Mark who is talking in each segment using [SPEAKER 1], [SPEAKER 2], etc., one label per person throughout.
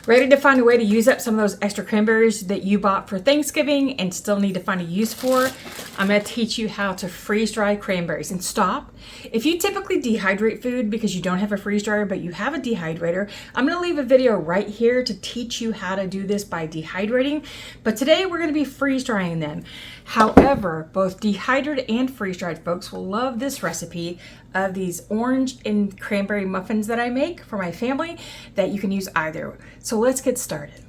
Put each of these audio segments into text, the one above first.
[SPEAKER 1] Ready to find a way to use up some of those extra cranberries that you bought for Thanksgiving and still need to find a use for? I'm going to teach you how to freeze dry cranberries. And stop. If you typically dehydrate food because you don't have a freeze dryer but you have a dehydrator, I'm going to leave a video right here to teach you how to do this by dehydrating. But today we're going to be freeze drying them. However, both dehydrated and freeze dried folks will love this recipe of these orange and cranberry muffins that I make for my family that you can use either. So let's get started.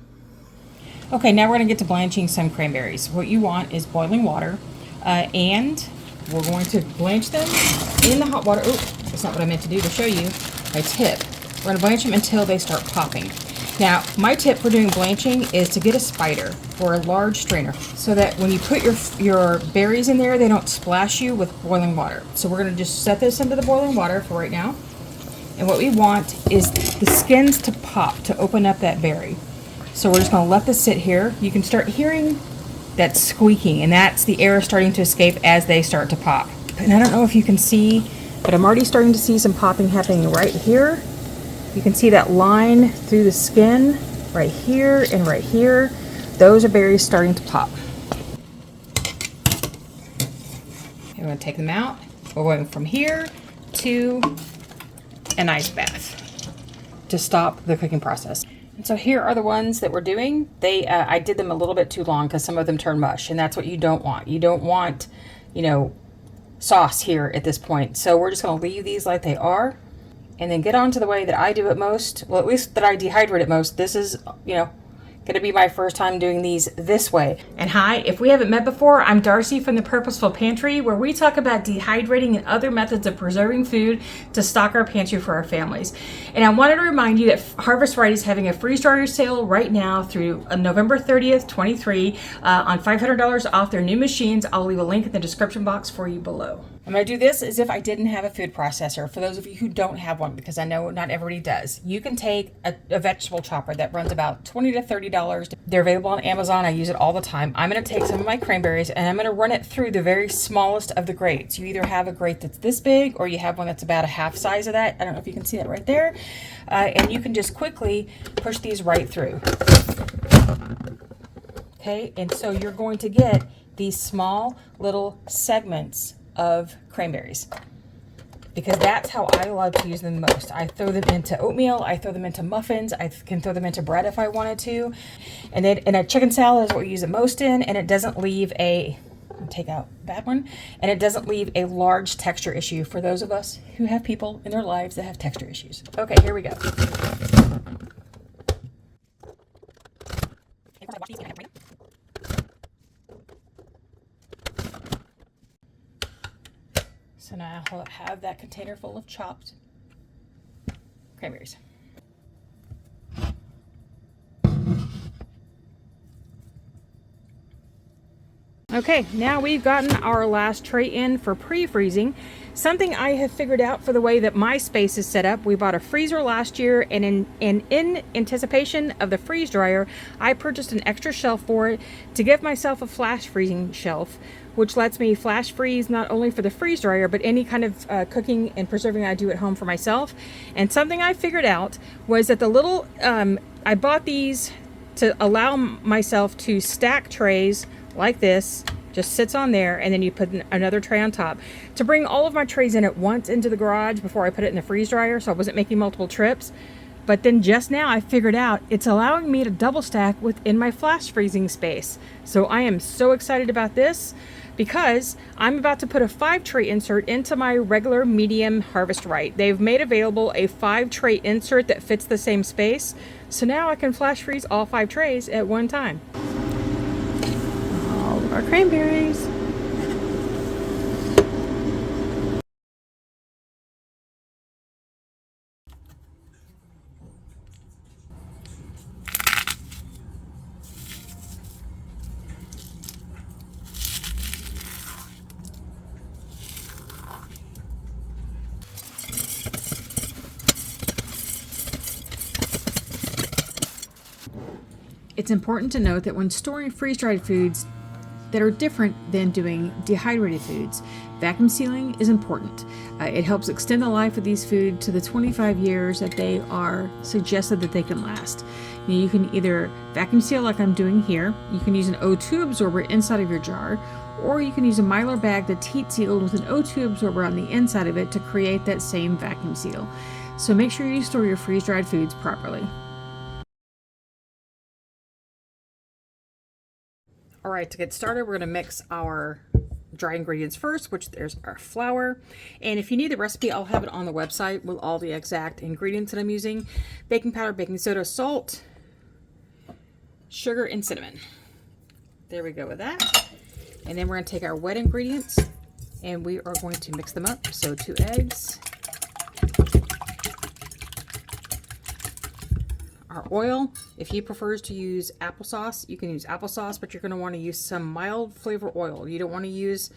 [SPEAKER 1] Okay, now we're going to get to blanching some cranberries. What you want is boiling water and we're going to blanch them in the hot water. Oh, that's not what I meant to do to show you. My tip. We're going to blanch them until they start popping. Now, my tip for doing blanching is to get a spider or a large strainer so that when you put your berries in there, they don't splash you with boiling water. So we're going to just set this into the boiling water for right now. And what we want is the skins to pop, to open up that berry. So we're just going to let this sit here. You can start hearing that squeaking, and that's the air starting to escape as they start to pop. And I don't know if you can see, but I'm already starting to see some popping happening right here. You can see that line through the skin right here and right here. Those are berries starting to pop. I'm going to take them out. We're going from here to an ice bath to stop the cooking process. And so here are the ones that we're doing. I did them a little bit too long because some of them turn mush, and that's what you don't want. You don't want, sauce here at this point. So we're just going to leave these like they are. And then get on to the way that I do it most, well, at least that I dehydrate it most. This is, going to be my first time doing these this way. And hi, if we haven't met before, I'm Darcy from the Purposeful Pantry, where we talk about dehydrating and other methods of preserving food to stock our pantry for our families. And I wanted to remind you that Harvest Right is having a freeze dryer sale right now through November 30th, 23 on $500 off their new machines. I'll leave a link in the description box for you below. I'm going to do this as if I didn't have a food processor. For those of you who don't have one, because I know not everybody does, you can take a vegetable chopper that runs about $20 to $30. They're available on Amazon. I use it all the time. I'm going to take some of my cranberries and I'm going to run it through the very smallest of the grates. You either have a grate that's this big or you have one that's about a half size of that. I don't know if you can see that right there. And you can just quickly push these right through. Okay, and so you're going to get these small little segments of cranberries, because that's how I love to use them most. I throw them into oatmeal, I throw them into muffins, I can throw them into bread if I wanted to, and a chicken salad is what we use it most in, and it doesn't leave take out bad one, and it doesn't leave a large texture issue for those of us who have people in their lives that have texture issues. Okay, here we go. So now I'll have that container full of chopped cranberries. Okay, now we've gotten our last tray in for pre-freezing. Something I have figured out for the way that my space is set up. We bought a freezer last year, and in anticipation of the freeze dryer, I purchased an extra shelf for it to give myself a flash freezing shelf, which lets me flash freeze not only for the freeze dryer, but any kind of cooking and preserving I do at home for myself. And something I figured out was that the little, I bought these to allow myself to stack trays like this, just sits on there, and then you put another tray on top to bring all of my trays in at once into the garage before I put it in the freeze dryer, so I wasn't making multiple trips. But then just now I figured out it's allowing me to double stack within my flash freezing space. So I am so excited about this because I'm about to put a 5-tray insert into my regular medium Harvest Right. They've made available a 5-tray insert that fits the same space. So now I can flash freeze all 5 trays at one time. All of our cranberries. It's important to note that when storing freeze-dried foods, that are different than doing dehydrated foods. Vacuum sealing is important. It helps extend the life of these foods to the 25 years that they are suggested that they can last. Now, you can either vacuum seal like I'm doing here, you can use an O2 absorber inside of your jar, or you can use a Mylar bag that's heat sealed with an O2 absorber on the inside of it to create that same vacuum seal. So make sure you store your freeze-dried foods properly. All right, to get started, we're going to mix our dry ingredients first, which there's our flour. And if you need the recipe, I'll have it on the website with all the exact ingredients that I'm using. Baking powder, baking soda, salt, sugar, and cinnamon. There we go with that. And then we're going to take our wet ingredients and we are going to mix them up. So 2 eggs, our oil. If you prefer to use applesauce, you can use applesauce, but you're going to want to use some mild flavor oil. You don't want to use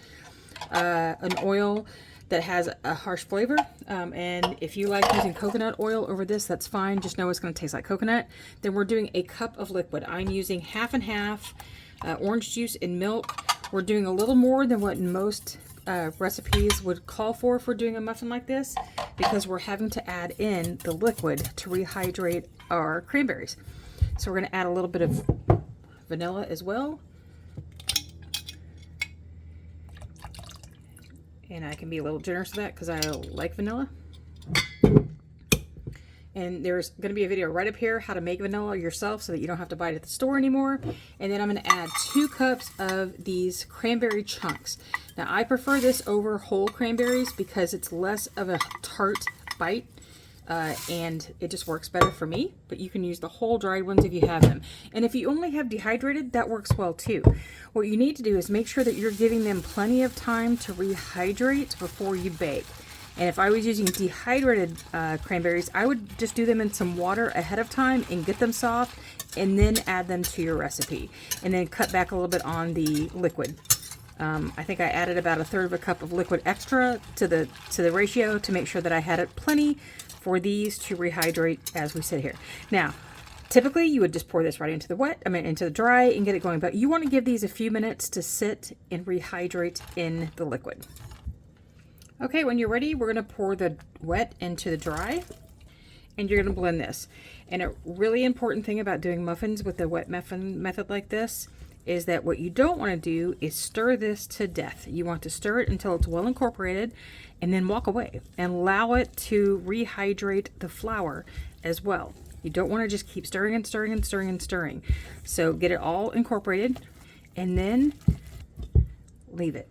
[SPEAKER 1] an oil that has a harsh flavor. And if you like using coconut oil over this, that's fine. Just know it's going to taste like coconut. Then we're doing a cup of liquid. I'm using half and half orange juice and milk. We're doing a little more than what most recipes would call for doing a muffin like this, because we're having to add in the liquid to rehydrate our cranberries. So we're going to add a little bit of vanilla as well. And I can be a little generous with that because I like vanilla. And there's going to be a video right up here how to make vanilla yourself so that you don't have to buy it at the store anymore. And then I'm going to add 2 cups of these cranberry chunks. Now I prefer this over whole cranberries because it's less of a tart bite and it just works better for me. But you can use the whole dried ones if you have them. And if you only have dehydrated, that works well too. What you need to do is make sure that you're giving them plenty of time to rehydrate before you bake. And if I was using dehydrated cranberries, I would just do them in some water ahead of time and get them soft and then add them to your recipe. And then cut back a little bit on the liquid. I think I added about 1/3 of a cup of liquid extra to the ratio to make sure that I had it plenty for these to rehydrate as we sit here. Now, typically you would just pour this right into the dry and get it going, but you want to give these a few minutes to sit and rehydrate in the liquid. Okay, when you're ready, we're going to pour the wet into the dry, and you're going to blend this. And a really important thing about doing muffins with the wet muffin method like this is that what you don't want to do is stir this to death. You want to stir it until it's well incorporated, and then walk away and allow it to rehydrate the flour as well. You don't want to just keep stirring and stirring and stirring and stirring. So get it all incorporated, and then leave it.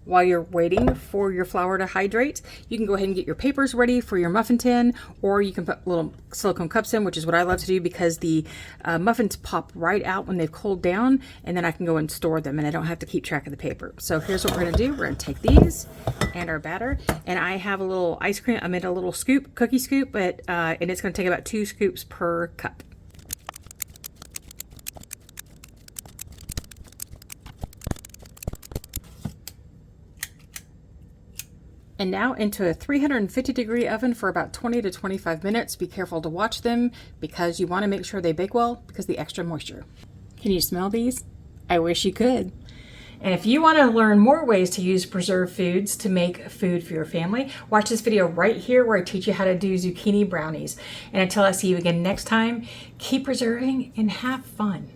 [SPEAKER 1] While you're waiting for your flour to hydrate, you can go ahead and get your papers ready for your muffin tin, or you can put little silicone cups in, which is what I love to do because the muffins pop right out when they've cooled down, and then I can go and store them and I don't have to keep track of the paper. So here's what we're going to do. We're going to take these and our batter, and I have a little ice cream. I made a little scoop, cookie scoop, but and it's going to take about 2 scoops per cup. And now into a 350-degree oven for about 20 to 25 minutes. Be careful to watch them because you want to make sure they bake well because of the extra moisture. Can you smell these? I wish you could. And if you want to learn more ways to use preserved foods to make food for your family, watch this video right here where I teach you how to do zucchini brownies. And until I see you again next time, keep preserving and have fun.